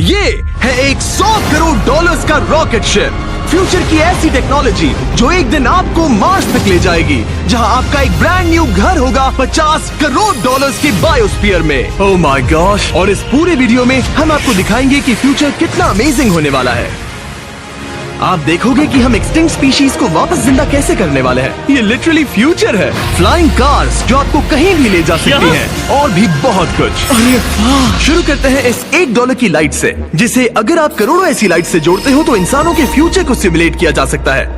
ये है एक 100 करोड़ डॉलर्स का रॉकेट शिप। फ्यूचर की ऐसी टेक्नोलॉजी जो एक दिन आपको मार्स तक ले जाएगी, जहां आपका एक ब्रांड न्यू घर होगा 50 करोड़ डॉलर्स के बायोस्फीयर में। Oh my gosh. और इस पूरे वीडियो में हम आपको दिखाएंगे कि फ्यूचर कितना अमेजिंग होने वाला है। आप देखोगे कि हम एक्सटिंक्ट स्पीशीज को वापस जिंदा कैसे करने वाले हैं। ये लिटरली फ्यूचर है। फ्लाइंग कार्स जो आपको कहीं भी ले जा सकती हैं, और भी बहुत कुछ। शुरू करते हैं इस $1 की लाइट से, जिसे अगर आप करोड़ों ऐसी लाइट से जोड़ते हो तो इंसानों के फ्यूचर को सिमुलेट किया जा सकता है,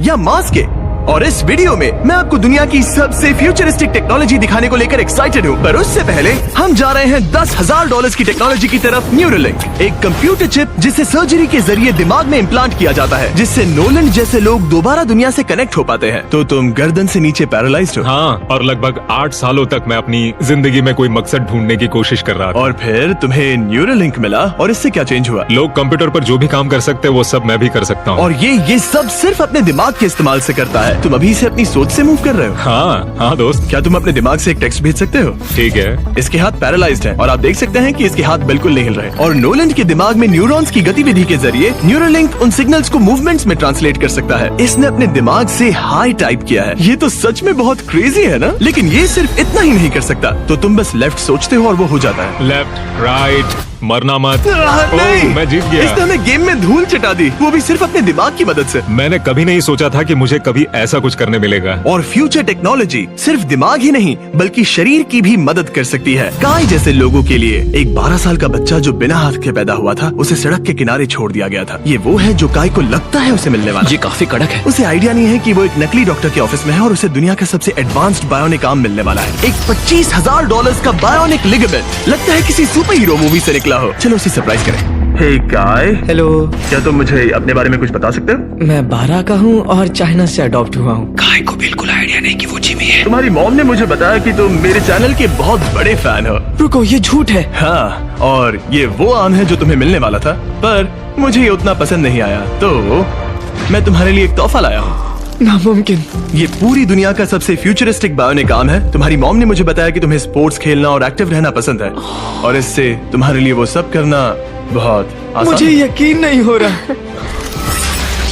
या मार्स के। और इस वीडियो में मैं आपको दुनिया की सबसे फ्यूचरिस्टिक टेक्नोलॉजी दिखाने को लेकर एक्साइटेड हूँ। पर उससे पहले हम जा रहे हैं $10,000 की टेक्नोलॉजी की तरफ। न्यूरोलिंक, एक कंप्यूटर चिप जिसे सर्जरी के जरिए दिमाग में इम्प्लांट किया जाता है, जिससे नोलन जैसे लोग दोबारा दुनिया से कनेक्ट हो पाते हैं। तो तुम गर्दन से नीचे पैरालाइज्ड हो। हाँ, और लगभग 8 सालों तक मैं अपनी जिंदगी में कोई मकसद ढूंढने की कोशिश कर रहा था। और फिर तुम्हें न्यूरोलिंक मिला, और इससे क्या चेंज हुआ? लोग कंप्यूटर पर जो भी काम कर सकते हैं वो सब मैं भी कर सकता हूँ। और ये सब सिर्फ अपने दिमाग के इस्तेमाल से करता है। तुम अभी से अपनी सोच से मूव कर रहे हो। हाँ दोस्त। क्या तुम अपने दिमाग से एक टेक्स्ट भेज सकते हो? ठीक है। इसके हाथ पैरालाइज्ड हैं, और आप देख सकते हैं कि इसके हाथ बिल्कुल नहीं हिल रहे। और नोलन के दिमाग में न्यूरॉन्स की गतिविधि के जरिए न्यूरोलिंक उन सिग्नल्स को मूवमेंट्स में ट्रांसलेट कर सकता है। इसने अपने दिमाग से हाई टाइप किया है। ये तो सच में बहुत क्रेजी है ना? लेकिन ये सिर्फ इतना ही नहीं कर सकता। तो तुम बस लेफ्ट सोचते हो और वो हो जाता है। लेफ्ट, राइट, मरना मत। नहीं, मैं जीत गया। इसने हमें गेम में धूल चटा दी, वो भी सिर्फ अपने दिमाग की मदद से। मैंने कभी नहीं सोचा था कि मुझे कभी ऐसा कुछ करने मिलेगा। और फ्यूचर टेक्नोलॉजी सिर्फ दिमाग ही नहीं बल्कि शरीर की भी मदद कर सकती है। गाय जैसे लोगों के लिए एक 12 साल का बच्चा जो बिना हाथ के पैदा हुआ था, उसे सड़क के किनारे छोड़ दिया गया था। ये वो है जो गाय को लगता है उसे मिलने वाला। ये काफी कड़क है। उसे आइडिया नहीं है कि वो एक नकली डॉक्टर के ऑफिस में है और उसे दुनिया का सबसे एडवांस्ड बायोनिक आर्म मिलने वाला है। एक $25,000 का बायोनिक लिगामेंट, लगता है किसी सुपर हीरो मूवी से निकला हो। चलो उसे सरप्राइज करें। हे गाय। हेलो। क्या तुम मुझे अपने बारे में कुछ बता सकते हो? मैं 12 का हूँ और चाइना से अडॉप्ट हुआ हूँ। गाय को बिल्कुल आइडिया नहीं कि वो जिमी है। तुम्हारी मॉम ने मुझे बताया कि तुम मेरे चैनल के बहुत बड़े फैन हो। रुको, ये झूठ है। हाँ, और ये वो आम है जो तुम्हें मिलने वाला था, पर मुझे ये उतना पसंद नहीं आया, तो मैं तुम्हारे लिए एक तोहफा लाया हूँ। नामुमकिन। ये पूरी दुनिया का सबसे फ्यूचरिस्टिक बायोनिक आर्म है। तुम्हारी मॉम ने मुझे बताया कि तुम्हें स्पोर्ट्स खेलना और एक्टिव रहना पसंद है, और इससे तुम्हारे लिए वो सब करना बहुत आसान। मुझे यकीन नहीं हो रहा।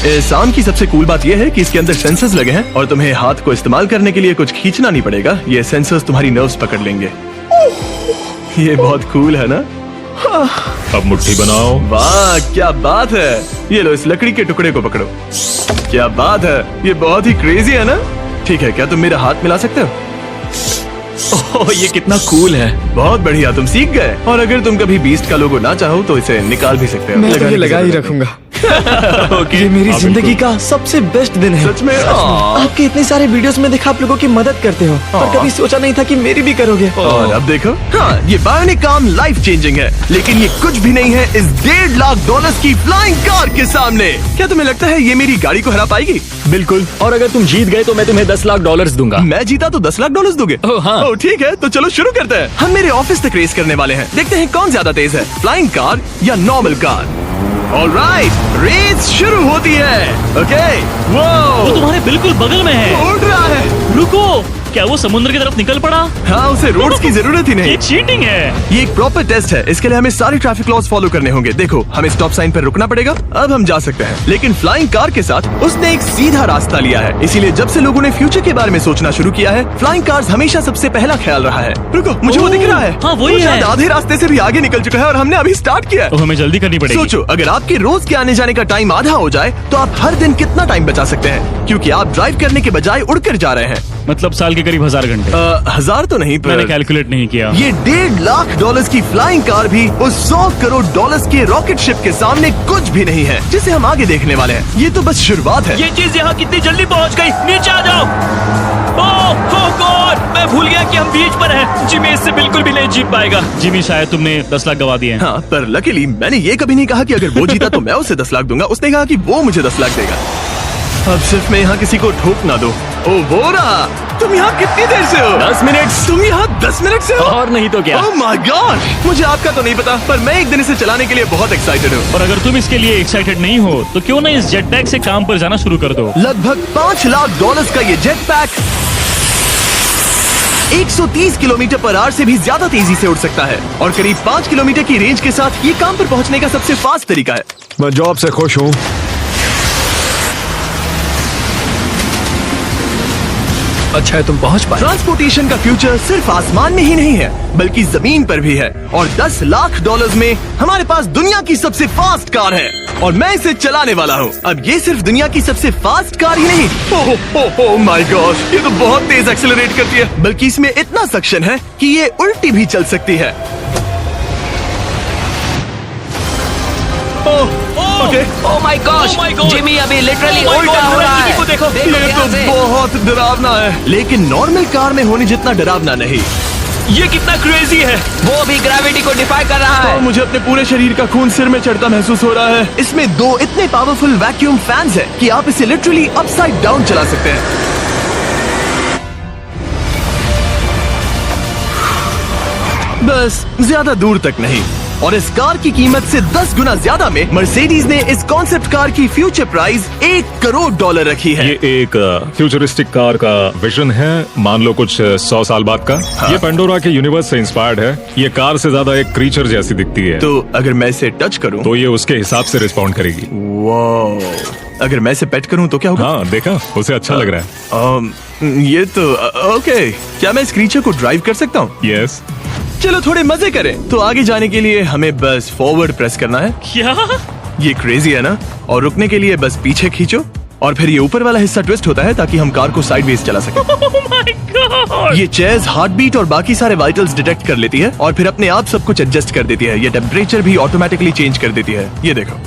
इस आर्म की सबसे कूल बात यह है कि इसके अंदर सेंसर्स लगे हैं, और तुम्हें हाथ को इस्तेमाल करने के लिए कुछ खींचना नहीं पड़ेगा। ये सेंसर्स तुम्हारी नर्व्स पकड़ लेंगे। ये बहुत कूल है ना? अब मुट्ठी बनाओ। वाह, क्या बात है। ये लो, इस लकड़ी के टुकड़े को पकड़ो। क्या बात है, ये बहुत ही क्रेजी है ना? ठीक है, क्या तुम मेरा हाथ मिला सकते हो? ओह, ये कितना कूल है। बहुत बढ़िया, तुम सीख गए। और अगर तुम कभी बीस्ट का लोगो ना चाहो तो इसे निकाल भी सकते हो। मैं तो ये लगा ही रखूंगा। ये मेरी जिंदगी का सबसे बेस्ट दिन है। सच में? आपके इतने सारे वीडियोस में देखा आप लोगों की मदद करते हो, पर कभी सोचा नहीं था कि मेरी भी करोगे। और अब देखो, हाँ, ये बायोनिक आर्म लाइफ चेंजिंग है, लेकिन ये कुछ भी नहीं है इस $1.5 की फ्लाइंग कार के सामने। क्या तुम्हें लगता है ये मेरी गाड़ी को हरा पाएगी? बिल्कुल। और अगर तुम जीत गए तो मैं तुम्हें $10 लाख दूंगा। मैं जीता तो $10 लाख दोगे? ओह हाँ। ओह ठीक है, तो चलो शुरू करते हैं। हम मेरे ऑफिस तक रेस करने वाले हैं। देखते हैं कौन ज्यादा तेज है, फ्लाइंग कार या नॉर्मल कार। ऑलराइट, रेस शुरू होती है। ओके, वो तुम्हारे बिल्कुल बगल में है। उड़ रहा है। रुको, क्या वो समुद्र की तरफ निकल पड़ा? हाँ, उसे रोड्स की जरूरत ही नहीं। ये चीटिंग है। ये एक प्रॉपर टेस्ट है। इसके लिए हमें सारे ट्रैफिक लॉज फॉलो करने होंगे। देखो, हमें स्टॉप साइन पर रुकना पड़ेगा। अब हम जा सकते हैं, लेकिन फ्लाइंग कार के साथ उसने एक सीधा रास्ता लिया है। इसीलिए जब से लोगों ने फ्यूचर के बारे में सोचना शुरू किया है, फ्लाइंग कार्स हमेशा सबसे पहला ख्याल रहा है। रुको, मुझे वो दिख रहा है। हाँ, वही वो शायद है। आधे रास्ते से भी आगे निकल चुका है और हमने अभी स्टार्ट किया है। तो हमें जल्दी करनी पड़ेगी। सोचो, अगर आपके रोज के आने जाने का टाइम आधा हो जाए तो आप हर दिन कितना टाइम बचा सकते हैं, क्योंकि आप ड्राइव करने के बजाय उड़कर जा रहे हैं। मतलब साल के करीब 1000 घंटे। 1000 तो नहीं, मैंने पर कैलकुलेट नहीं किया। ये $1.5 लाख की फ्लाइंग कार भी उस $100 करोड़ के रॉकेट शिप के सामने कुछ भी नहीं है, जिसे हम आगे देखने वाले हैं। ये तो बस शुरुआत है। ये चीज यहाँ कितनी जल्दी पहुँच गई। नीचे आ जाओ। ओह गॉड, मैं भूल गया कि हम बीच पर हैं। जिमी इससे बिल्कुल भी नहीं जीत पाएगा। जिमी, शायद तुमने 10 लाख गवा दिए हैं। हाँ, पर लकीली मैंने ये कभी नहीं कहा कि अगर वो जीता तो मैं उसे 10 लाख दूंगा। उसने कहा कि वो मुझे 10 लाख देगा। अब सिर्फ मैं यहाँ किसी को ठोक ना दो। ओ वो रहा। तुम यहाँ कितनी देर से हो? 10 मिनट। तुम यहाँ 10 मिनट से हो? और नहीं तो क्या। ओह माय गॉड, मुझे आपका तो नहीं पता, पर मैं एक दिन इसे चलाने के लिए बहुत एक्साइटेड हूँ। और अगर तुम इसके लिए एक्साइटेड नहीं हो तो क्यों ना इस जेट पैक से काम पर जाना शुरू कर दो। लगभग $5 लाख का ये jet pack 130 kilometre per hour से भी ज्यादा तेजी से उड़ सकता है और करीब 5 किलोमीटर की रेंज के साथ ये काम पर पहुंचने का सबसे फास्ट तरीका है। मैं जॉब से खुश हूँ। अच्छा है तुम पहुंच पाए। ट्रांसपोर्टेशन का फ्यूचर सिर्फ आसमान में ही नहीं है बल्कि जमीन पर भी है और 10 लाख डॉलर्स में हमारे पास दुनिया की सबसे फास्ट कार है और मैं इसे चलाने वाला हूँ। अब ये सिर्फ दुनिया की सबसे फास्ट कार ही नहीं, ओह माय गॉड, ये तो बहुत तेज एक्सेलरेट करती है, बल्कि इसमें इतना सक्शन है कि ये उल्टी भी चल सकती है। Okay, oh my gosh, Oh my God! Jimmy अभी लिटरली Oh my उल्टा God, हो रहा जिमी को है। देखो। ये ध्यान से। तो बहुत डरावना है, लेकिन नॉर्मल कार में होने जितना डरावना नहीं। ये कितना क्रेजी है। वो भी ग्रेविटी को डिफाई कर रहा और है। मुझे अपने पूरे शरीर का खून सिर में चढ़ता महसूस हो रहा है। इसमें 2 इतने पावरफुल वैक्यूम फैंस हैं कि आप इसे लिटरली अपसाइड डाउन चला सकते हैं। बस ज्यादा दूर तक नहीं। और इस कार की कीमत से 10 गुना ज्यादा में मर्सिडीज ने इस कॉन्सेप्ट कार की फ्यूचर प्राइस $1 करोड़ रखी है। ये एक फ्यूचरिस्टिक कार का विजन है, मान लो कुछ 100 साल बाद का। ये पेंडोरा के यूनिवर्स से इंस्पायर्ड है। ये कार से ज्यादा एक क्रीचर जैसी दिखती है, तो अगर मैं इसे टच करूं तो ये उसके हिसाब से रिस्पॉन्ड करेगी। वाह, अगर मैं इसे पेट करूं तो क्या होगा? हाँ देखा, उसे अच्छा लग रहा ये तो ओके। क्या मैं इस क्रीचर को ड्राइव कर सकता हूँ? है। यस, चलो थोड़े मजे करें। तो आगे जाने के लिए हमें बस फॉरवर्ड प्रेस करना है। क्या? ये क्रेजी है ना? और रुकने के लिए बस पीछे खींचो और फिर ये ऊपर वाला हिस्सा ट्विस्ट होता है ताकि हम कार को साइडवेज चला सकें। Oh my God! ये चेयर्स हार्ट बीट और बाकी सारे वाइटल्स डिटेक्ट कर लेती है और फिर अपने आप सब कुछ एडजस्ट कर देती है। ये टेम्परेचर भी ऑटोमेटिकली चेंज कर देती है। ये देखो।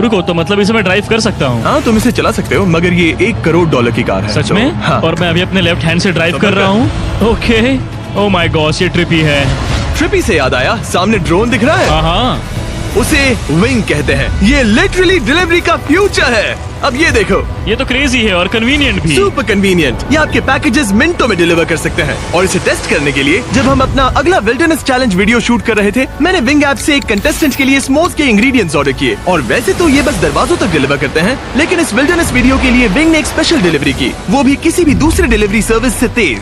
रुको, तो मतलब इसे मैं ड्राइव कर सकता हूँ? हाँ, तुम इसे चला सकते हो, मगर ये $1 करोड़ की कार है। सच तो, में? हाँ। और मैं अभी अपने लेफ्ट हैंड से ड्राइव तो कर मैं- रहा हूँ। ओके, ओह माय गॉश, ये ट्रिपी है। ट्रिपी से याद आया, सामने ड्रोन दिख रहा है, हाँ, उसे विंग कहते हैं। ये लिटरली डिलीवरी का फ्यूचर है। अब ये देखो, ये तो क्रेजी है और कन्वीनियंट भी। Super convenient. ये आपके पैकेजेस मिनटों में डिलीवर कर सकते हैं। और इसे टेस्ट करने के लिए जब हम अपना अगला विल्डरनेस चैलेंज वीडियो शूट कर रहे थे, मैंने विंग ऐप से एक कंटेस्टेंट के लिए स्मोक्स के इंग्रेडिएंट्स ऑर्डर किए। और वैसे तो ये बस दरवाजों तक डिलीवर करते हैं, लेकिन इस विल्डरनेस वीडियो के लिए विंग ने एक स्पेशल डिलीवरी की, वो भी किसी भी दूसरे डिलीवरी सर्विस से तेज।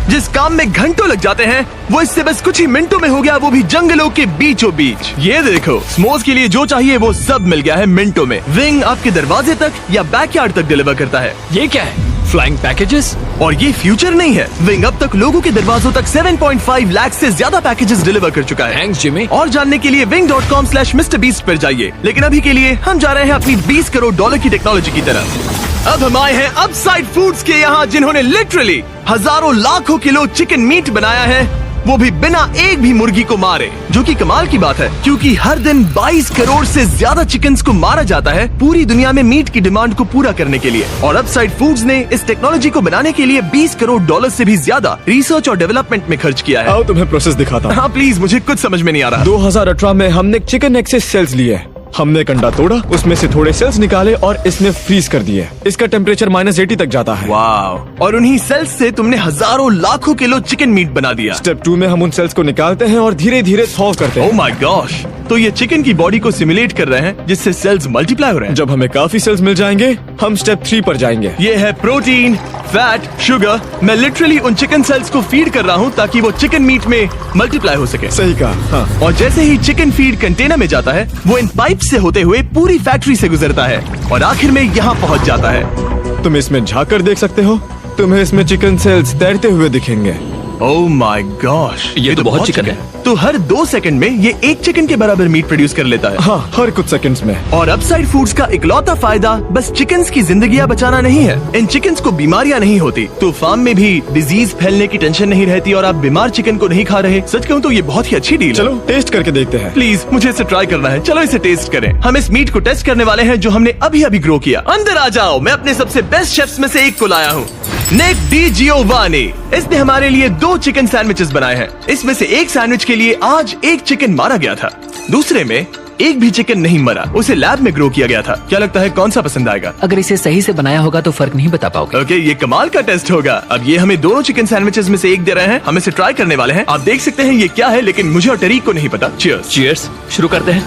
जिस काम में घंटों लग जाते हैं, वो इससे बस कुछ ही मिनटों में हो गया, वो भी जंगलों के बीचों बीच। ये देखो, स्मोक्स के लिए जो चाहिए वो सब मिल गया है मिनटों में। विंग आपके दरवाजे तक या बैकयार्ड तक डिलीवर करता है। ये क्या है? Flying packages? और ये फ्यूचर नहीं है, विंग अब तक लोगों के दरवाजों तक 7.5 लाख से ज्यादा पैकेजेस डिलीवर कर चुका है। Thanks Jimmy. और जानने के लिए wing.com/MrBeast पर जाइए। लेकिन अभी के लिए हम जा रहे हैं अपनी $20 करोड़ की टेक्नोलॉजी की तरफ। अब हम आए हैं अपसाइड फूड्स के यहाँ, जिन्होंने लिटरली हजारों लाखों किलो चिकन मीट बनाया है, वो भी बिना एक भी मुर्गी को मारे। जो कि कमाल की बात है, क्योंकि हर दिन 22 करोड़ से ज्यादा चिकन्स को मारा जाता है पूरी दुनिया में मीट की डिमांड को पूरा करने के लिए। और अपसाइड फूड्स ने इस टेक्नोलॉजी को बनाने के लिए $20 करोड़ से भी ज्यादा रिसर्च और डेवलपमेंट में खर्च किया है। आओ तुम्हें प्रोसेस दिखाता हूँ। हाँ प्लीज, मुझे कुछ समझ में नहीं आ रहा। 2018 में हमने चिकन नेक से सेल्स लिए। हमने एक अंडा तोड़ा, उसमें से थोड़े सेल्स निकाले और इसमें फ्रीज कर दिए। इसका टेम्परेचर -80 तक जाता है। वाव! और उन्हीं सेल्स से तुमने हजारों लाखों किलो चिकन मीट बना दिया। स्टेप 2 में हम उन सेल्स को निकालते हैं और धीरे धीरे थॉ करते ओह हैं। My gosh! तो ये चिकन की बॉडी को सिमुलेट कर रहे हैं, जिससे सेल्स मल्टीप्लाई हो रहे हैं। जब हमें काफी सेल्स मिल जाएंगे, हम स्टेप 3 पर जाएंगे। ये है प्रोटीन, फैट, शुगर। मैं लिटरली उन चिकन सेल्स को फीड कर रहा हूँ ताकि वो चिकन मीट में मल्टीप्लाई हो सके। सही कहा, हाँ। और जैसे ही चिकन फीड कंटेनर में जाता है, वो इन पाइप से होते हुए पूरी फैक्ट्री से गुजरता है और आखिर में यहाँ पहुँच जाता है। तुम इसमें झाँक कर देख सकते हो, तुम्हें इसमें चिकन सेल्स तैरते हुए दिखेंगे। Oh my gosh! ये तो बहुत चिकन है। तो हर 2 सेकंड में ये 1 चिकन के बराबर मीट प्रोड्यूस कर लेता है। हाँ, हर कुछ सेकंड्स में। और अपसाइड फूड्स का इकलौता फायदा बस चिकन्स की जिंदगियां बचाना नहीं है। इन चिकन्स को बीमारियां नहीं होती, तो फार्म में भी डिजीज फैलने की टेंशन नहीं रहती और आप बीमार चिकन को नहीं खा रहे। सच कहूँ तो ये बहुत ही अच्छी डील है। चलो टेस्ट करके देखते हैं। प्लीज, मुझे इसे ट्राई करना है। चलो इसे टेस्ट करें। हम इस मीट को टेस्ट करने वाले हैं जो हमने अभी अभी ग्रो किया। अंदर आ जाओ, मैं अपने सबसे बेस्ट शेफ्स में से एक को लाया हूँ, निक डी जियोवानी। इसने हमारे लिए 2 चिकन सैंडविचेस बनाए हैं। इसमें से एक सैंडविच के लिए आज 1 चिकन मारा गया था, दूसरे में एक भी चिकन नहीं मरा, उसे लैब में ग्रो किया गया था। क्या लगता है कौन सा पसंद आएगा? अगर इसे सही से बनाया होगा तो फर्क नहीं बता पाओगे। ओके, ये कमाल का टेस्ट होगा। अब ये हमें दोनों चिकन सैंडविचेस में से एक दे रहे हैं, हम इसे ट्राई करने वाले हैं। आप देख सकते हैं ये क्या है, लेकिन मुझे और टरीक को नहीं पता। चीयर्स। चीयर्स, शुरू करते हैं।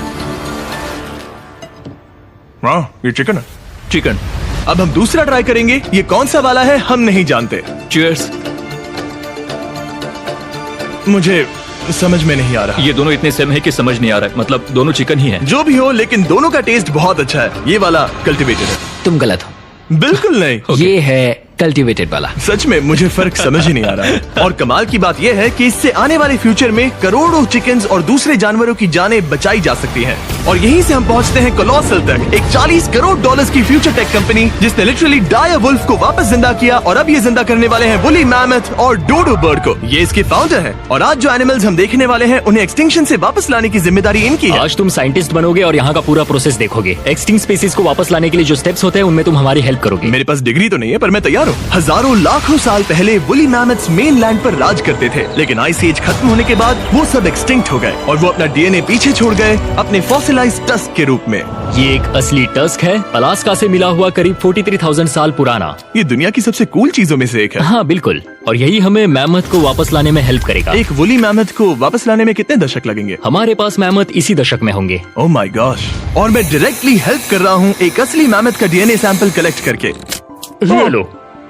हाँ, ये चिकन है। चिकन अब हम दूसरा ट्राई करेंगे। ये कौन सा वाला है हम नहीं जानते। चीयर्स। मुझे समझ में नहीं आ रहा। ये दोनों इतने सेम है कि समझ नहीं आ रहा है। मतलब दोनों चिकन ही है। जो भी हो, लेकिन दोनों का टेस्ट बहुत अच्छा है। ये वाला कल्टीवेटेड है। तुम गलत हो। बिल्कुल नहीं। ये है कल्टीवेटेड वाला। सच में मुझे फर्क समझ ही नहीं आ रहा है। और कमाल की बात यह है कि इससे आने वाले फ्यूचर में करोड़ों चिकन्स और दूसरे जानवरों की जानें बचाई जा सकती हैं। और यहीं से हम पहुंचते हैं कोलोसल तक, एक $40 करोड़ की फ्यूचर टेक कंपनी जिसने लिटरली डायर वुल्फ को वापस जिंदा किया और अब ये जिंदा करने वाले हैं वुली मैमथ और डोडो बर्ड को। ये इसके फाउंडर हैं और आज जो एनिमल्स हम देखने वाले हैं उन्हें एक्सटिंक्शन से वापस लाने की जिम्मेदारी इनकी है। आज तुम साइंटिस्ट बनोगे और यहाँ का पूरा प्रोसेस देखोगे। एक्सटिंक्ट स्पीसीज को वापस लाने के लिए जो स्टेप्स होते हैं उनमें तुम हमारी हेल्प करोगे। मेरे पास डिग्री तो नहीं है, पर मैं तैयार हूँ। हजारों लाखों साल पहले वुली मैमथ्स मेनलैंड पर राज करते थे, लेकिन आइस एज खत्म होने के बाद वो सब एक्सटिंक्ट हो गए और वो अपना डीएनए पीछे छोड़ गए अपने फॉसिलाइज्ड टस्क के रूप में। ये एक असली टस्क है, अलास्का से मिला हुआ, करीब 43,000 साल पुराना। ये दुनिया की सबसे कूल चीजों में से एक है। हाँ बिल्कुल, और यही हमें मैमथ को वापस लाने में हेल्प करेगा। एक वुली मैमथ को वापस लाने में कितने दशक लगेंगे? हमारे पास मैमथ इसी दशक में होंगे। Oh my gosh. और मैं डायरेक्टली हेल्प कर रहा हूँ एक असली मैमथ का डीएनए सैंपल कलेक्ट करके। लो,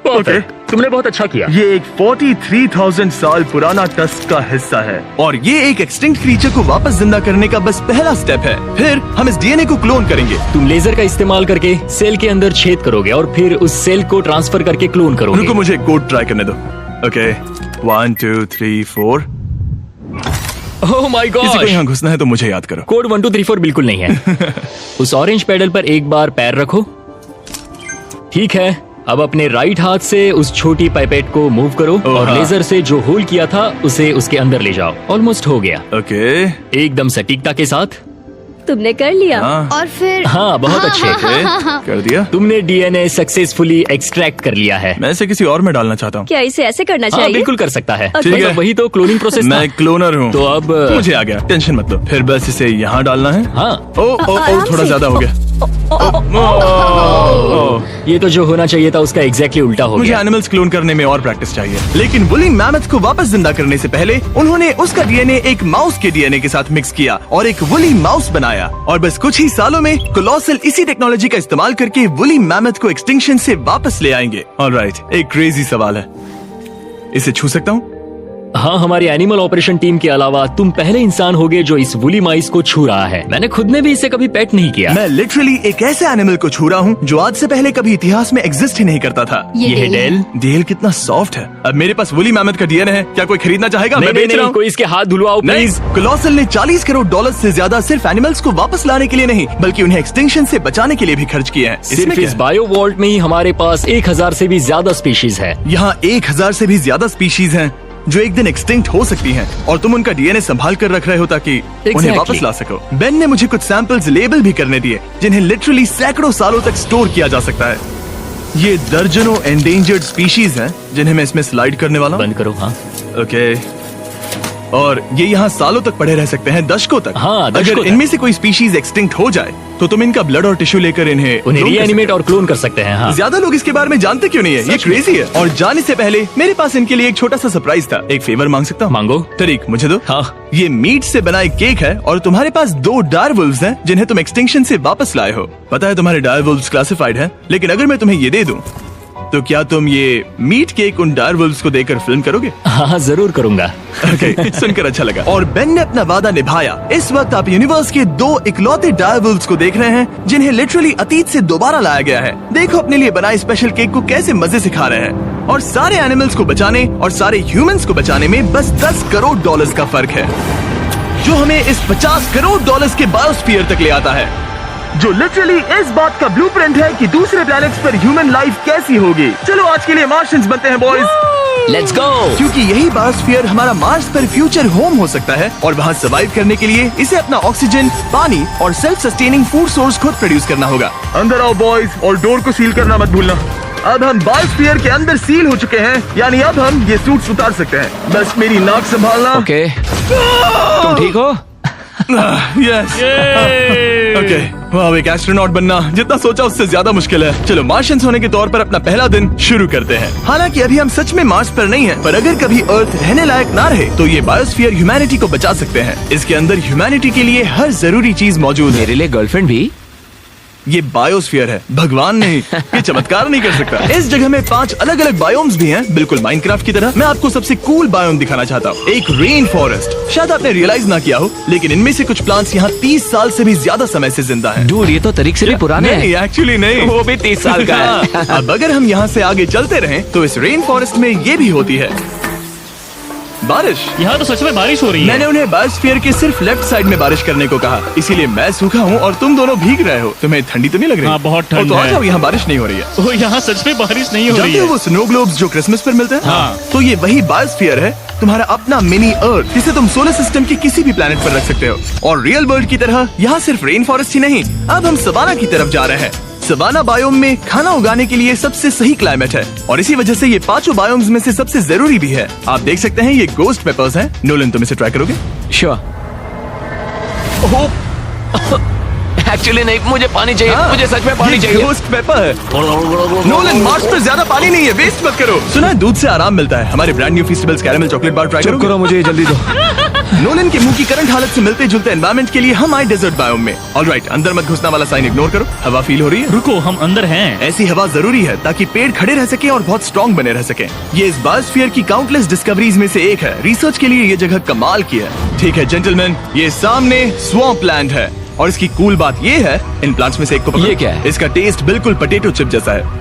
परफेक्ट, तुमने बहुत अच्छा किया। ये एक 43,000 साल पुराना टस्क का हिस्सा है और ये एक एक्सटिंक्ट क्रीचर को वापस जिंदा करने का बस पहला स्टेप है। फिर हम इस डीएनए को क्लोन करेंगे। तुम लेजर का इस्तेमाल करके सेल के अंदर छेद करोगे और फिर उस सेल को ट्रांसफर करके क्लोन करोगे। रुको, मुझे कोड ट्राई करने दो। ओके, 1 2 3 4। ओह माय किसी को गॉड, यहाँ घुसना है तो मुझे याद करो। कोड 1 2 3 4 बिल्कुल नहीं है। उस ऑरेंज पेडल पर एक बार पैर रखो। ठीक है, अब अपने राइट हाथ से उस छोटी पाइपेट को मूव करो और हाँ। लेजर से जो होल किया था उसे उसके अंदर ले जाओ। ऑलमोस्ट हो गया, ओके, एकदम सटीकता के साथ। तुमने कर लिया। हाँ। और फिर हाँ बहुत अच्छे। ओके, कर दिया। तुमने डीएनए सक्सेसफुली एक्सट्रैक्ट कर लिया है। मैं इसे किसी और में डालना चाहता हूँ। क्या इसे ऐसे करना हाँ चाहिए? बिल्कुल कर सकता है। ठीक है। मतलब वही तो क्लोनिंग प्रोसेस था। मैं क्लोनर हूँ तो अब मुझे आ गया, टेंशन मत लो। फिर बस इसे यहाँ डालना है। हाँ, ओ ओ ओ, आराम थोड़ा से। ज्यादा हो गया। ये तो जो होना चाहिए था उसका एग्जैक्टली उल्टा हो मुझे गया। एनिमल्स क्लोन करने में और प्रैक्टिस चाहिए। लेकिन वुली मैमथ को वापस जिंदा करने से पहले उन्होंने उसका डीएनए एक माउस के डीएनए के साथ मिक्स किया और एक वुली माउस बनाया। और बस कुछ ही सालों में कोलोसल इसी टेक्नोलॉजी का इस्तेमाल करके वुली मैमथ को एक्सटिंक्शन से वापस ले आएंगे। ऑलराइट, एक क्रेजी सवाल है, इसे छू सकता हूँ? हाँ, हमारी एनिमल ऑपरेशन टीम के अलावा तुम पहले इंसान होगे जो इस वुली माइस को छू रहा है। मैंने खुद ने भी इसे कभी पेट नहीं किया। मैं लिटरली एक ऐसे एनिमल को छू रहा हूँ जो आज से पहले कभी इतिहास में एग्जिस्ट ही नहीं करता था। ये है डेल। डेल कितना सॉफ्ट है। अब मेरे पास वुली मैमथ का डीएनए है, क्या कोई खरीदना चाहेगा? नहीं मैं नहीं बेच रहा नहीं, हूँ। कोई इसके हाथ धुलवाओ प्लीज। कोलोसल ने $40 करोड़ से ज्यादा सिर्फ एनिमल्स को वापस लाने के लिए नहीं, बल्कि उन्हें एक्सटिंक्शन से बचाने के लिए भी खर्च किए हैं। सिर्फ इस बायो वॉल्ट में ही हमारे पास 1000 से भी ज्यादा स्पीशीज है। यहाँ 1000 से भी ज्यादा स्पीशीज हैं जो एक दिन एक्सटिंक्ट हो सकती हैं और तुम उनका डीएनए संभाल कर रख रहे हो ताकि उन्हें Exactly. वापस ला सको। बेन ने मुझे कुछ सैंपल्स लेबल भी करने दिए जिन्हें लिटरली सैकड़ों सालों तक स्टोर किया जा सकता है। ये दर्जनों एंडेंजर्ड स्पीशीज हैं जिन्हें मैं इसमें स्लाइड करने वाला हूँ। बंद करो। हाँ ओके, और ये यहाँ सालों तक पड़े रह सकते हैं, दशकों तक। हाँ, दशकों अगर तक। इनमें से कोई स्पीशीज एक्सटिंक्ट हो जाए तो तुम इनका ब्लड और टिश्यू लेकर उन्हें clone कर रीएनिमेट और क्लोन कर सकते हैं। हाँ, सकते। ज्यादा लोग इसके बारे में जानते क्यों नहीं है? ये क्रेजी है। और जाने से पहले मेरे पास इनके लिए एक छोटा सा सरप्राइज था। एक फेवर मांग सकता हूँ? मांगो। तरीक मुझे दो। हाँ। ये मीट से बना एक केक है और तुम्हारे पास 2 डायर वुल्व्स हैं जिन्हें तुम एक्सटिंक्शन से वापस लाए हो। पता है तुम्हारे डायर वुल्व्स क्लासिफाइड हैं, लेकिन अगर मैं तुम्हें ये दे दूं तो क्या तुम ये मीट केक उन डायर वुल्व्स को देकर फिल्म करोगे? हाँ जरूर करूंगा। Okay, सुनकर अच्छा लगा। और बेन ने अपना वादा निभाया। इस वक्त आप यूनिवर्स के 2 इकलौते डायर वुल्व्स को देख रहे हैं जिन्हें लिटरली अतीत से दोबारा लाया गया है। देखो अपने लिए बनाए स्पेशल केक को कैसे मजे से खा रहे हैं। और सारे एनिमल्स को बचाने और सारे ह्यूमंस को बचाने में बस $10 करोड़ का फर्क है, जो हमें इस $50 करोड़ के बायोस्फीयर तक ले आता है, जो लिटरली इस बात का ब्लूप्रिंट है कि दूसरे प्लैनेट्स पर ह्यूमन लाइफ कैसी होगी। चलो आज के लिए मार्शियंस बनते हैं बॉयज, लेट्स गो। क्योंकि यही बायोस्फीयर हमारा मार्स पर फ्यूचर होम हो सकता है और वहाँ सर्वाइव करने के लिए इसे अपना ऑक्सीजन, पानी और सेल्फ सस्टेनिंग फूड सोर्स खुद प्रोड्यूस करना होगा। अंदर आओ बॉयज और डोर को सील करना मत भूलना। अब हम बायोस्फीयर के अंदर सील हो चुके हैं, यानी अब हम ये सूट्स उतार सकते हैं। बस मेरी नाक संभालना। ओके, तुम ठीक हो? यस। ओके, वाह, एक एस्ट्रोनॉट बनना जितना सोचा उससे ज्यादा मुश्किल है। चलो मार्शियंस होने के तौर पर अपना पहला दिन शुरू करते हैं। हालांकि अभी हम सच में मार्स पर नहीं हैं, पर अगर कभी अर्थ रहने लायक ना रहे तो ये बायोस्फीयर ह्यूमैनिटी को बचा सकते हैं। इसके अंदर ह्यूमैनिटी के लिए हर जरूरी चीज मौजूद है। मेरे लिए गर्लफ्रेंड भी? ये बायोस्फीयर है, भगवान नहीं, ये चमत्कार नहीं कर सकता। इस जगह में 5 अलग अलग बायोम्स भी हैं, बिल्कुल माइनक्राफ्ट की तरह। मैं आपको सबसे कूल बायोम दिखाना चाहता हूँ, एक रेन फॉरेस्ट। शायद आपने रियलाइज ना किया हो, लेकिन इनमें से कुछ प्लांट्स यहाँ 30 साल से भी ज्यादा समय से जिंदा हैं। डूड, ये तो तरीक से भी पुराने नहीं, हैं। एक्चुअली नहीं, वो भी 30 साल का है। हाँ, अब अगर हम यहाँ से आगे चलते रहें तो इस रेन फॉरेस्ट में ये भी होती है बारिश। यहाँ तो सच में बारिश हो रही है। मैंने उन्हें बायोस्फीयर के सिर्फ लेफ्ट साइड में बारिश करने को कहा, इसीलिए मैं सूखा हूँ और तुम दोनों भीग रहे हो। तुम्हें ठंडी तो नहीं लग रही? हाँ, बहुत ठंड तो आ है। जाओ, यहाँ बारिश नहीं हो रही है। ओ, यहाँ सच में बारिश नहीं हो रही जानते हो है। वो स्नो ग्लोब्स जो क्रिसमस पर मिलते हैं? हाँ। तो ये वही बायोस्फीयर है, तुम्हारा अपना मिनी अर्थ, जिसे तुम सोलर सिस्टम के किसी भी प्लेनेट पर रख सकते हो। और रियल वर्ल्ड की तरह यहाँ सिर्फ रेन फॉरेस्ट ही नहीं, अब हम सवाना की तरफ जा रहे हैं। सवाना बायोम में खाना उगाने के लिए सबसे सही क्लाइमेट है और इसी वजह से ये 5 बायोम्स में से सबसे जरूरी भी है। आप देख सकते हैं ये गोस्ट पेपर्स हैं। नोलन, तुम इसे ट्राई करोगे? श्योर। एक्चुअली नहीं, मुझे पानी चाहिए। हाँ, मुझे सच में पानी ये चाहिए। गोस्ट पेपर है। नोलन, मार्स पर ज्यादा पानी नहीं है, वेस्ट मत करो। सुना है दूध से आराम मिलता है। हमारे brand new festivals caramel chocolate bar try चुप करोगे? करो, मुझे ये जल्दी दो। नोलन के मुंह की करंट हालत से मिलते जुलते एनवायरमेंट के लिए हम आए डेजर्ट बायोम में। ऑलराइट, अंदर मत घुसना वाला साइन इग्नोर करो। हवा फील हो रही है? रुको, हम अंदर हैं। ऐसी हवा जरूरी है ताकि पेड़ खड़े रह सके और बहुत स्ट्रॉन्ग बने रह सके। ये इस बायोस्फीयर की काउंटलेस डिस्कवरीज में से एक है। रिसर्च के लिए ये जगह कमाल की है। ठीक है जेंटलमैन, ये सामने स्वैम्प लैंड है और इसकी कूल बात ये है, इन प्लांट्स में से एक को पकड़ो। ये क्या है? इसका टेस्ट बिल्कुल पोटैटो चिप जैसा है।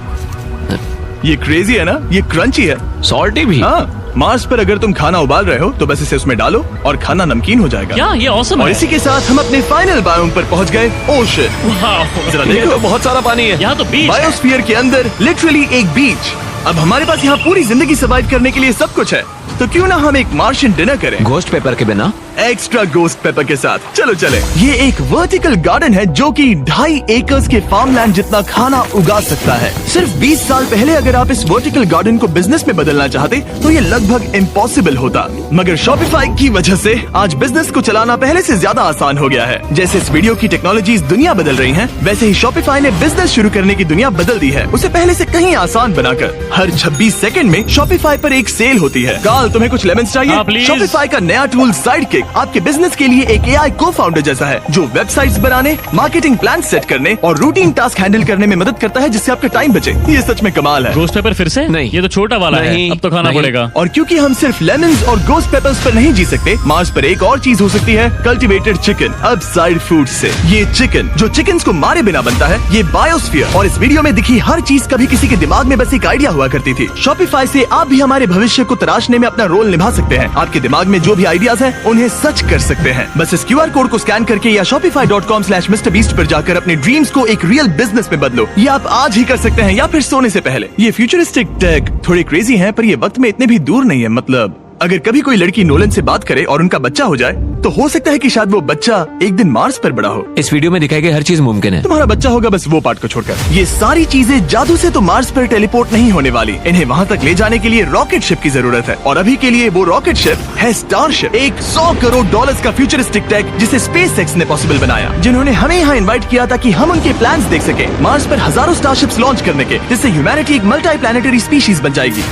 ये क्रेजी है ना? ये क्रंची है। सॉल्टी भी। हाँ, मार्स पर अगर तुम खाना उबाल रहे हो तो बस इसे उसमें डालो और खाना नमकीन हो जाएगा। क्या ये ऑसम और है? इसी के साथ हम अपने फाइनल बायोम पर पहुंच गए, ओशन। वाह, जरा ये देखो, तो बहुत सारा पानी है। यहाँ तो बीच है। बायोस्फीयर के अंदर लिटरली एक बीच। अब हमारे पास यहाँ पूरी जिंदगी सर्वाइव करने के लिए सब कुछ है, तो क्यों ना हम एक मार्शियन डिनर करें गोस्ट पेपर के बिना। एक्स्ट्रा गोस्ट पेपर के साथ। चलो चले। ये एक वर्टिकल गार्डन है जो कि 2.5 एकर्स के फार्मलैंड जितना खाना उगा सकता है। सिर्फ 20 साल पहले अगर आप इस वर्टिकल गार्डन को बिजनेस में बदलना चाहते तो ये लगभग इम्पॉसिबल होता, मगर शॉपिफाई की वजह से आज बिजनेस को चलाना पहले से ज्यादा आसान हो गया है। जैसे इस वीडियो की टेक्नोलॉजीज दुनिया बदल रही हैं, वैसे ही शॉपिफाई ने बिजनेस शुरू करने की दुनिया बदल दी है, उसे पहले से कहीं आसान बनाकर। हर 26 सेकंड में शॉपिफाई पर एक सेल होती है। काल, तुम्हें कुछ लेमन्स चाहिए? हाँ, प्लीज। शॉपिफाई का नया टूल साइडकिक आपके बिजनेस के लिए एक AI को फाउंडर जैसा है, जो वेबसाइट्स बनाने, मार्केटिंग प्लान सेट करने और रूटीन टास्क हैंडल करने में मदद करता है, जिससे आपका टाइम बचे। ये सच में कमाल है। गोस्ट पेपर फिर से? नहीं। ये तो छोटा वाला है, नहीं, अब तो खाना नहीं। पड़ेगा। और क्योंकि हम सिर्फ लेमन्स और गोस्ट पेपर्स पर नहीं जी सकते, मार्स पर एक और चीज हो सकती है, कल्टीवेटेड चिकन, अब साइड फूड से। ये चिकन जो चिकन्स को मारे बिना बनता है, ये बायोस्फीयर और इस वीडियो में दिखी हर चीज कभी किसी के दिमाग में बस एक आइडिया हुआ करती थी। शॉपिफाई से आप भी हमारे भविष्य को तराशने में अपना रोल निभा सकते हैं। आपके दिमाग में जो भी आइडियाज हैं, उन्हें सच कर सकते हैं। बस इस QR कोड को स्कैन करके या shopify.com/MrBeast पर जाकर अपने ड्रीम्स को एक रियल बिजनेस में बदलो। ये आप आज ही कर सकते हैं या फिर सोने से पहले। ये फ्यूचरिस्टिक टेक थोड़े क्रेजी हैं, पर ये वक्त में इतने भी दूर नहीं है। मतलब अगर कभी कोई लड़की नोलन से बात करे और उनका बच्चा हो जाए, तो हो सकता है कि शायद वो बच्चा एक दिन मार्स पर बड़ा हो। इस वीडियो में दिखाई गई हर चीज मुमकिन है। तुम्हारा बच्चा होगा, बस वो पार्ट को छोड़कर। ये सारी चीजें जादू से तो मार्स पर टेलीपोर्ट नहीं होने वाली। इन्हें वहाँ तक ले जाने के लिए रॉकेट शिप की जरूरत है, और अभी के लिए वो रॉकेट शिप है स्टारशिप, एक $100 करोड़ का फ्यूचरिस्टिक टेक जिसे स्पेसएक्स ने पॉसिबल बनाया, जिन्होंने हमें यहाँ इन्वाइट किया ताकि हम उनके प्लान्स देख सके मार्स पर हजारों स्टारशिप्स लॉन्च करने के, जिससे ह्यूमैनिटी एक मल्टी प्लैनेटरी स्पीशीज बन जाएगी।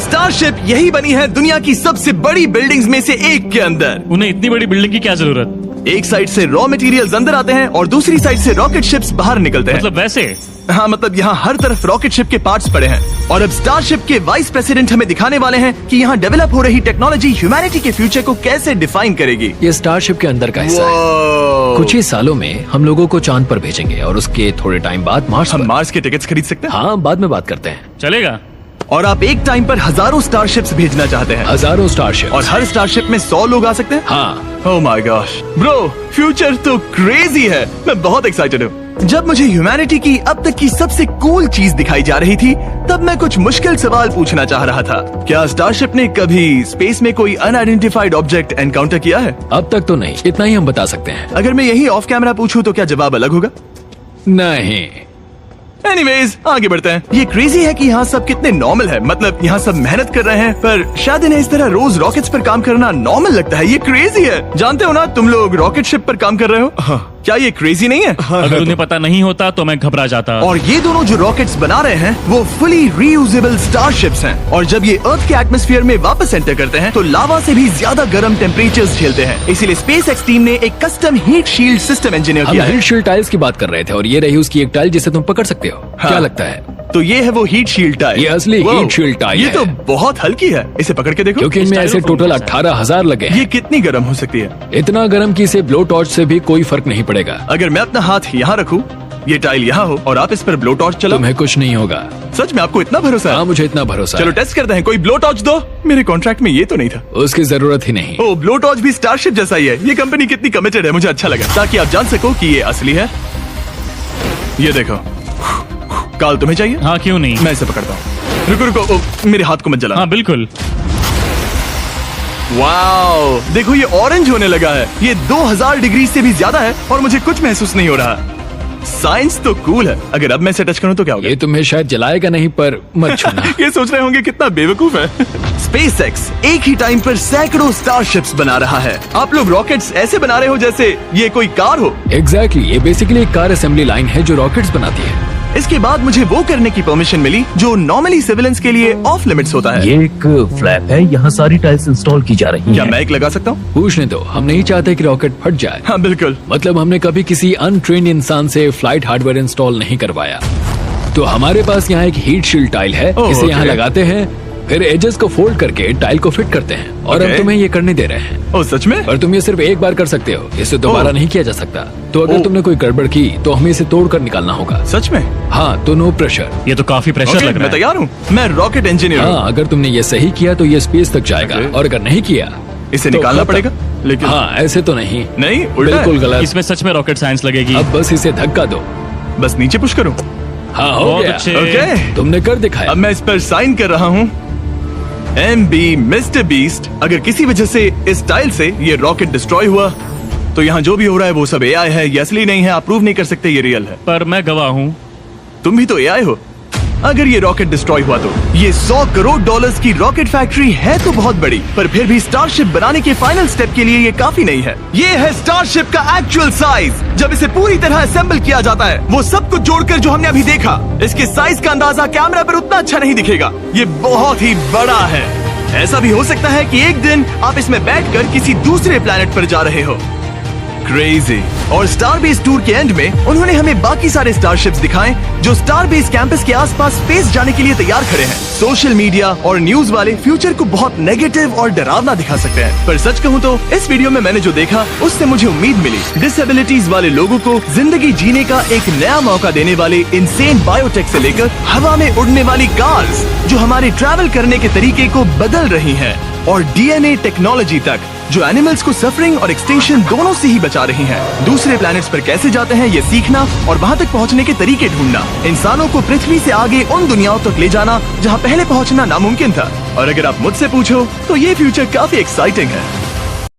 स्टारशिप यही बनी है दुनिया की सबसे बड़ी बिल्डिंग्स में से एक के अंदर। उन्हें इतनी बड़ी बिल्डिंग की क्या जरूरत? एक साइड से रॉ मटेरियल्स अंदर आते हैं और दूसरी साइड से रॉकेट शिप्स बाहर निकलते हैं। मतलब वैसे? हाँ, मतलब यहाँ हर तरफ रॉकेट शिप के पार्ट्स पड़े हैं। और अब स्टारशिप के वाइस प्रेसिडेंट हमें दिखाने वाले हैं कि यहाँ डेवलप हो रही टेक्नोलॉजी ह्यूमैनिटी के फ्यूचर को कैसे डिफाइन करेगी। ये स्टारशिप के अंदर का हिस्सा है। कुछ ही सालों में हम लोगों को चांद पर भेजेंगे और उसके थोड़े टाइम बाद मार्स हम पर। मार्स के टिकट्स खरीद सकते हैं? हाँ, बाद में बात करते हैं। चलेगा। और आप एक टाइम पर हजारों स्टारशिप्स भेजना चाहते हैं? हजारों स्टारशिप। और हर स्टारशिप में 100 लोग आ सकते हैं? हाँ। Oh my gosh bro, future तो क्रेजी है। मैं बहुत एक्साइटेड हूँ। जब मुझे ह्यूमैनिटी की अब तक की सबसे कूल चीज दिखाई जा रही थी, तब मैं कुछ मुश्किल सवाल पूछना चाह रहा था। क्या स्टारशिप ने कभी स्पेस में कोई अनआइडेंटिफाइड ऑब्जेक्ट एनकाउंटर किया है? अब तक तो नहीं, इतना ही हम बता सकते हैं। अगर मैं यही ऑफ कैमरा पूछूं तो क्या जवाब अलग होगा? नहीं। एनीवेज, आगे बढ़ते हैं। ये क्रेजी है कि यहाँ सब कितने नॉर्मल है। मतलब यहाँ सब मेहनत कर रहे हैं, पर शायद इन्हें इस तरह रोज रॉकेट्स पर काम करना नॉर्मल लगता है। ये क्रेजी है। जानते हो ना, तुम लोग रॉकेट शिप पर काम कर रहे हो। हाँ, क्या ये क्रेजी नहीं है? अगर उन्हें पता नहीं होता तो मैं घबरा जाता। और ये दोनों जो रॉकेट्स बना रहे हैं वो फुली रीयूजेबल स्टारशिप्स हैं और जब ये अर्थ के एटमॉस्फेयर में वापस एंटर करते हैं तो लावा से भी ज्यादा गर्म टेम्परेचर्स झेलते हैं। इसीलिए स्पेसएक्स टीम ने एक custom heat shield system engineer हम किया है। हीट शील्ड टाइल्स की बात कर रहे थे और ये रही उसकी एक टाइल जिसे तुम पकड़ सकते हो। क्या लगता है? तो ये है वो हीट शील्ड टाइल। ये असली Wow, हीट शील्ड टाइल ये है। तो बहुत हल्की है, इसे पकड़ के देखो। क्योंकि इनमें ऐसे टोटल 18,000 लगे हैं। ये कितनी गर्म हो सकती है? इतना गर्म कि इसे ब्लो टॉर्च से भी कोई फर्क नहीं पड़ेगा। अगर मैं अपना हाथ यहाँ रखूं, ये टाइल यहाँ हो और आप इस पर ब्लो टॉर्च चलाओ, तुम्हें कुछ नहीं होगा। सच में आपको इतना भरोसा है? हाँ, मुझे इतना भरोसा चलो है। टेस्ट करते हैं। कोई ब्लो टॉर्च दो। मेरे कॉन्ट्रैक्ट में ये तो नहीं था। उसकी जरूरत ही नहीं। ओ, ब्लो टॉर्च भी स्टारशिप जैसा ही है। ये कंपनी कितनी कमिटेड है, मुझे अच्छा लगा, ताकि आप जान सको कि ये असली है। ये देखो, काल तुम्हें चाहिए? हाँ, क्यों नहीं। मैं इसे पकड़ता हूँ। रुको रुको, ओ, मेरे हाथ को मत जला। हाँ बिल्कुल। वाओ, देखो ये ऑरेंज होने लगा है। ये 2000 डिग्री से भी ज्यादा है और मुझे कुछ महसूस नहीं हो रहा। साइंस तो कूल है। अगर अब मैं इसे टच करूं तो क्या होगा? ये तुम्हें शायद जलाएगा नहीं, पर मत छूना। ये सोच रहे होंगे कितना बेवकूफ है। स्पेसएक्स एक ही टाइम पर सैकड़ों स्टारशिप्स बना रहा है। आप लोग रॉकेट्स ऐसे बना रहे हो जैसे ये कोई कार हो। एग्जैक्टली, ये बेसिकली एक कार असेंबली लाइन है जो रॉकेट्स बनाती है। इसके बाद मुझे वो करने की परमिशन मिली जो नॉर्मली सिविलियंस के लिए ऑफ लिमिट्स होता है। ये एक फ्लैप है, यहाँ सारी टाइल्स इंस्टॉल की जा रही क्या हैं। मैं एक लगा सकता हूँ? पूछने दो, हम नहीं चाहते कि रॉकेट फट जाए। हाँ बिल्कुल। मतलब हमने कभी किसी अनट्रेन्ड इंसान से फ्लाइट हार्डवेयर इंस्टॉल नहीं करवाया। तो हमारे पास यहाँ एक हीट शील्ड टाइल है। ओह, इसे यहाँ ओके। लगाते हैं, फिर एजेस को फोल्ड करके टाइल को फिट करते हैं और हम ओके। तुम्हें ये करने दे रहे हैं। ओ सच में? पर तुम ये सिर्फ एक बार कर सकते हो, इसे दोबारा ओह। नहीं किया जा सकता। तो अगर ओह। तुमने कोई गड़बड़ की तो हमें इसे तोड़ कर निकालना होगा। सच में? हाँ, तो नो प्रेशर। ये तो काफी प्रेशर ओके, लग रहा मैं है। तैयार हूँ। मैं रॉकेट इंजीनियर हूँ। हाँ, अगर तुमने ये सही किया तो ये स्पेस तक जाएगा ओके। और अगर नहीं किया इसे तो निकालना खत्म। पड़ेगा। लेकिन हाँ, ऐसे तो नहीं। नहीं, उल्टा है। बिल्कुल गलत। इसमें सच में रॉकेट साइंस लगेगी। अब बस इसे धक्का दो। बस नीचे पुश करूँ। हाँ, हो बहुत गया। अच्छे। ओके, तुमने कर दिखाया। अब मैं इस पर साइन कर रहा हूँ। MB mister beast. अगर किसी वजह से इस टाइल से ये रॉकेट डिस्ट्रॉय हुआ तो यहाँ जो भी हो रहा है वो सब AI है, ये असली नहीं है। आप प्रूव नहीं कर सकते ये रियल है। पर मैं गवाह हूँ। तुम भी तो AI हो। अगर ये रॉकेट डिस्ट्रॉय हुआ तो ये $100 करोड़ की रॉकेट फैक्ट्री है तो बहुत बड़ी, पर फिर भी स्टारशिप बनाने के फाइनल स्टेप के लिए ये काफी नहीं है। ये है स्टारशिप का एक्चुअल साइज। जब इसे पूरी तरह असेंबल किया जाता है, वो सब कुछ जोड़कर जो हमने अभी देखा, इसके साइज का अंदाजा कैमरा पर उतना अच्छा नहीं दिखेगा। ये बहुत ही बड़ा है। ऐसा भी हो सकता है कि एक दिन आप इसमें बैठकर किसी दूसरे प्लेनेट पर जा रहे हो। क्रेजी। और स्टारबेस टूर के एंड में उन्होंने हमें बाकी सारे स्टारशिप्स दिखाए जो स्टारबेस कैंपस के आसपास स्पेस जाने के लिए तैयार खड़े हैं। सोशल मीडिया और न्यूज वाले फ्यूचर को बहुत नेगेटिव और डरावना दिखा सकते हैं, पर सच कहूँ तो इस वीडियो में मैंने जो देखा उससे मुझे उम्मीद मिली। डिसेबिलिटीज वाले लोगों को जिंदगी जीने का एक नया मौका देने वाले इंसेन बायोटेक से लेकर हवा में उड़ने वाली कार्स जो हमारे ट्रैवल करने के तरीके को बदल रही हैं, और DNA टेक्नोलॉजी तक जो एनिमल्स को सफरिंग और एक्सटिंक्शन दोनों से ही बचा रही हैं। दूसरे प्लैनेट्स पर कैसे जाते हैं ये सीखना और वहां तक पहुंचने के तरीके ढूंढना, इंसानों को पृथ्वी से आगे उन दुनियाओं तक ले जाना जहां पहले पहुंचना नामुमकिन था। और अगर आप मुझसे पूछो तो ये फ्यूचर काफी एक्साइटिंग है।